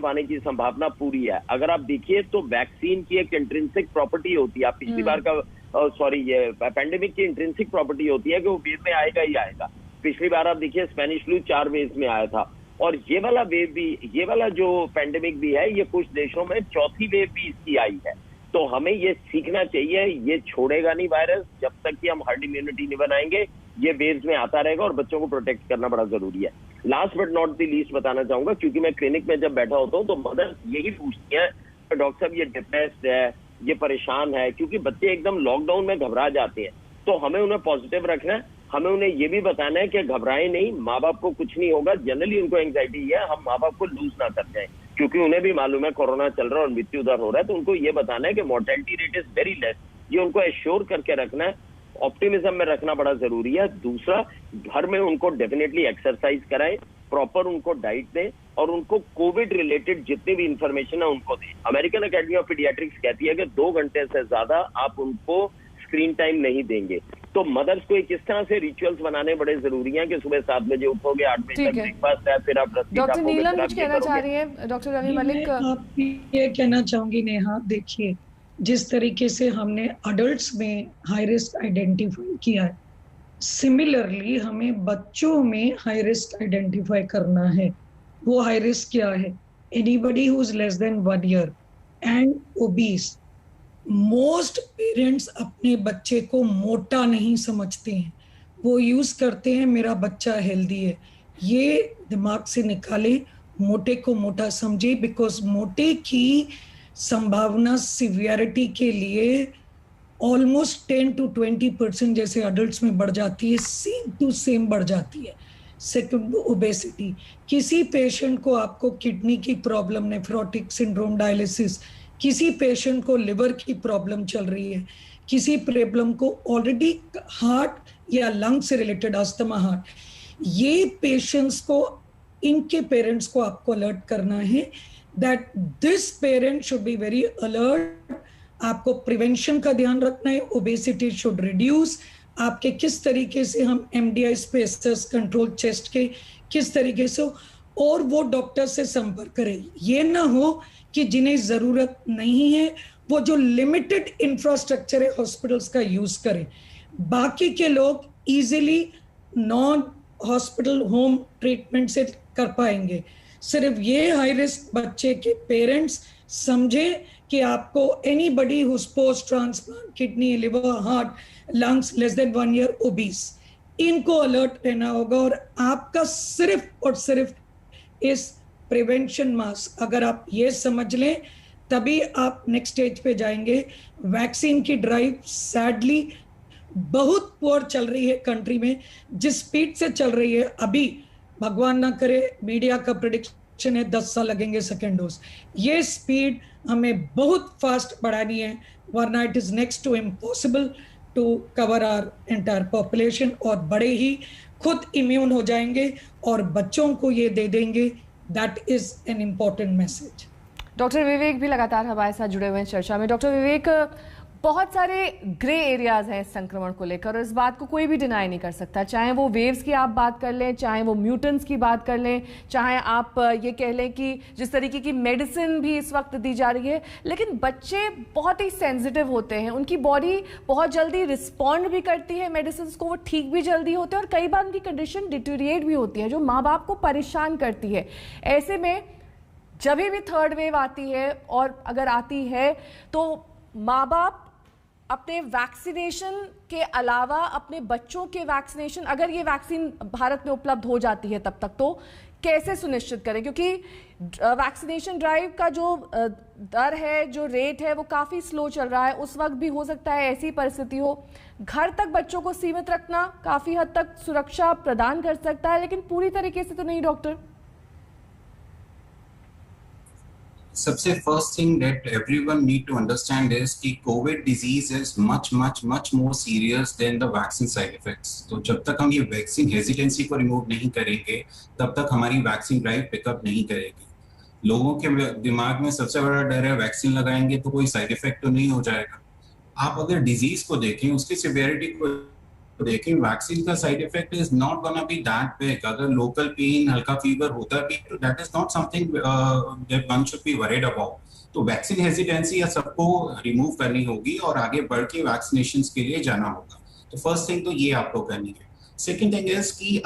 Wave आने की संभावना पूरी है। अगर आप देखिए तो वैक्सीन की एक इंट्रिंसिक प्रॉपर्टी होती है, आप पिछली बार का ये पैंडेमिक की इंट्रिंसिक प्रॉपर्टी होती है कि वो वेव में आएगा ही आएगा। पिछली बार आप देखिए स्पेनिश फ्लू 4 वेव में आया था, और ये वाला वेव भी, ये वाला जो पैंडेमिक भी है, ये कुछ देशों में चौथी वेव भी इसकी आई है। तो हमें ये सीखना चाहिए, ये छोड़ेगा नहीं वायरस जब तक कि हम हर्ड इम्यूनिटी नहीं बनाएंगे, ये वेव्स में आता रहेगा और बच्चों को प्रोटेक्ट करना बड़ा जरूरी है। Last but not the least बताना चाहूंगा, क्योंकि मैं क्लिनिक में जब बैठा होता हूँ तो मदर यही पूछती है, डॉक्टर साहब ये डिप्रेस्ड है, ये परेशान है, क्योंकि बच्चे एकदम लॉकडाउन में घबरा जाते हैं। तो हमें उन्हें पॉजिटिव रखना है, हमें उन्हें ये भी बताना है कि घबराए नहीं, माँ बाप को कुछ नहीं होगा। जनरली उनको एंग्जाइटी है, हम माँ बाप को लूज ना कर जाए, क्योंकि उन्हें भी मालूम है कोरोना चल रहा है और मृत्यु दर हो रहा है। तो उनको ये बताना है कि mortality rate is very less, ये उनको एश्योर करके रखना है, ऑप्टिमिज्म में रखना बड़ा जरूरी है। दूसरा, घर में उनको डेफिनेटली एक्सरसाइज कराएं, प्रॉपर उनको डाइट दें, और उनको कोविड रिलेटेड जितनी भी इंफॉर्मेशन है उनको दें। अमेरिकन अकेडमी ऑफ पीडियाट्रिक्स कहती है कि 2 घंटे से ज्यादा आप उनको स्क्रीन टाइम नहीं देंगे। तो मदर्स को किस तरह से रिचुअल्स बनाने बड़े जरूरी हैं कि सुबह 7 बजे उठोगे, 8 बजे तक ब्रेकफास्ट है, फिर आप डॉक्टर नीलम कुछ कहना चाह रही है। डॉक्टर रवि मलिक, आप ये कहना चाहूंगी नेहा, देखिए जिस तरीके से हमने अडल्ट्स में हाई रिस्क आइडेंटिफाई किया है, सिमिलरली हमें बच्चों में हाई रिस्क आइडेंटिफाई करना है। वो हाई रिस्क क्या है? Anybody who is less than 1 year and obese. Most parents अपने बच्चे को मोटा नहीं समझते हैं, वो यूज करते हैं मेरा बच्चा हेल्दी है। ये दिमाग से निकाले, मोटे को मोटा समझे, बिकॉज मोटे की संभावना सिवियरिटी के लिए ऑलमोस्ट 10 to 20% जैसे अडल्ट्स में बढ़ जाती है, सेम टू सेम बढ़ जाती है। Second, obesity. किसी पेशेंट को आपको किडनी की प्रॉब्लम, नेफ्रोटिक सिंड्रोम, डायलिसिस, किसी पेशेंट को लिवर की प्रॉब्लम चल रही है, किसी प्रॉब्लम को ऑलरेडी हार्ट या लंग से रिलेटेड अस्थमा, हार्ट, ये पेशेंट्स को, इनके पेरेंट्स को आपको अलर्ट करना है that this parent should be very alert. आपको प्रिवेंशन का ध्यान रखना है, ओबेसिटी शुड रिड्यूस। आपके किस तरीके से हम MDI स्पेसेस कंट्रोल चेस्ट के किस तरीके से, और वो डॉक्टर से संपर्क करें। ये ना हो कि जिन्हें जरूरत नहीं है वो जो लिमिटेड इंफ्रास्ट्रक्चर है हॉस्पिटल्स का यूज करें, बाकी के लोग easily non hospital home treatment से कर पाएंगे। सिर्फ ये हाई रिस्क बच्चे के पेरेंट्स समझे कि आपको anybody who's post transplant kidney, liver, heart, lungs, less than 1 year, obese, इनको अलर्ट रहना होगा। और आपका सिर्फ और सिर्फ इस प्रिवेंशन मास्क, अगर आप ये समझ लें तभी आप नेक्स्ट स्टेज पे जाएंगे। वैक्सीन की ड्राइव सैडली बहुत पुअर चल रही है कंट्री में, जिस स्पीड से चल रही है अभी, भगवान ना करे, मीडिया का प्रेडिक्शन है 10 साल लगेंगे सेकेंड डोज। ये स्पीड हमें बहुत फास्ट बढ़ानी है, वरना it is next to impossible to cover our entire population. और बड़े ही खुद इम्यून हो जाएंगे और बच्चों को ये दे देंगे। That is an important message. Doctor Vivek भी लगातार हमारे साथ जुड़े हुए हैं चर्चा में। डॉक्टर विवेक, बहुत सारे ग्रे एरियाज हैं इस संक्रमण को लेकर, और इस बात को कोई भी डिनाई नहीं कर सकता, चाहे वो वेव्स की आप बात कर लें, चाहे वो म्यूटेंट्स की बात कर लें, चाहे आप ये कह लें कि जिस तरीके की मेडिसिन भी इस वक्त दी जा रही है। लेकिन बच्चे बहुत ही सेंसिटिव होते हैं, उनकी बॉडी बहुत जल्दी रिस्पॉन्ड भी करती है मेडिसिन को, वो ठीक भी जल्दी होते हैं, और कई बार उनकी कंडीशन डिटेरिएट भी होती है जो माँ बाप को परेशान करती है। ऐसे में जब भी थर्ड वेव आती है, और अगर आती है तो माँ बाप अपने वैक्सीनेशन के अलावा अपने बच्चों के वैक्सीनेशन, अगर ये वैक्सीन भारत में उपलब्ध हो जाती है तब तक, तो कैसे सुनिश्चित करें? क्योंकि वैक्सीनेशन ड्राइव का जो दर है, जो रेट है, वो काफ़ी स्लो चल रहा है। उस वक्त भी हो सकता है ऐसी परिस्थिति हो, घर तक बच्चों को सीमित रखना काफ़ी हद तक सुरक्षा प्रदान कर सकता है, लेकिन पूरी तरीके से तो नहीं। डॉक्टर, सबसे first thing that everyone need to understand is कि Covid disease is much more serious than the vaccine side effects. तो जब तक हम ये वैक्सीन हेजिटेंसी को रिमूव नहीं करेंगे तब तक हमारी वैक्सीन ड्राइव पिकअप नहीं करेगी। लोगों के दिमाग में सबसे बड़ा डर है वैक्सीन लगाएंगे तो कोई साइड इफेक्ट तो नहीं हो जाएगा। आप अगर डिजीज को देखें, उसकी सिवियरिटी को तो देखिए वैक्सीन का side effect is not gonna be that big. अगर लोकल पेन, हल्का फीवर होता भी तो that is not something that one should be worried about. तो वैक्सीन हेजिटेंसी सबको रिमूव करनी होगी और आगे बढ़ के वैक्सीनेशन के लिए जाना होगा. तो फर्स्ट थिंग तो ये आपको करनी है. सेकेंड थिंग इज कि